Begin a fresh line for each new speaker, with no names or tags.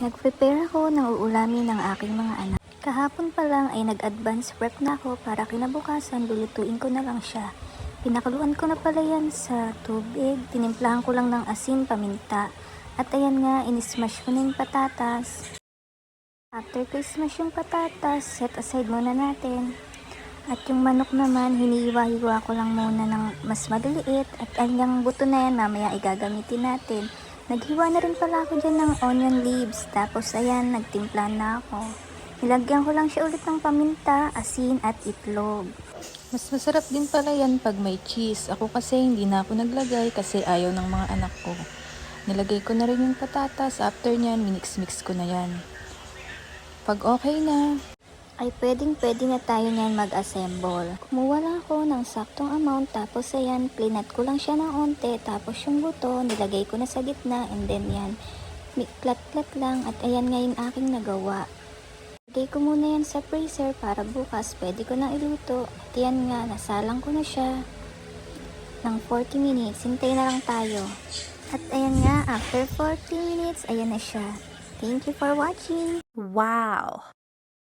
Nag-prepare ako ng uulamin ng aking mga anak. Kahapon pa lang ay nag-advance prep na ako para kinabukasan lulutuin ko na lang siya. Pinakuluan ko na pala yan sa tubig, tinimplahan ko lang ng asin, paminta. At ayan nga, inismash ko na yung patatas. After ko ismash yung patatas, set aside muna natin. At yung manok naman, hinihiwa-hiwa ko lang muna ng mas maliliit. At yung buto na yan, mamaya igagamitin natin. Naghiwa na rin pala ako dyan ng onion leaves. Tapos ayan, nagtimpla na ako. Nilagyan ko lang siya ulit ng paminta, asin at itlog.
Mas masarap din pala yan pag may cheese. Ako kasi hindi na ako naglagay kasi ayaw ng mga anak ko. Nilagay ko na rin yung patatas. After nyan, minix-mix ko na yan. Pag okay na,
Ay pwedeng-pwede na tayo niyan mag-assemble. Kumuha lang ako ng saktong amount, tapos ayan, plinat ko lang siya ng onte, tapos yung buto, nilagay ko na sa gitna, and then yan, klat-klat lang, at ayan nga yung aking nagawa. Lagay ko muna yan sa freezer para bukas pwede ko nang iluto. At yan nga, nasalang ko na siya ng 40 minutes, hintayin na lang tayo. At ayan nga, after 40 minutes, ayan na siya. Thank you for watching!
wow!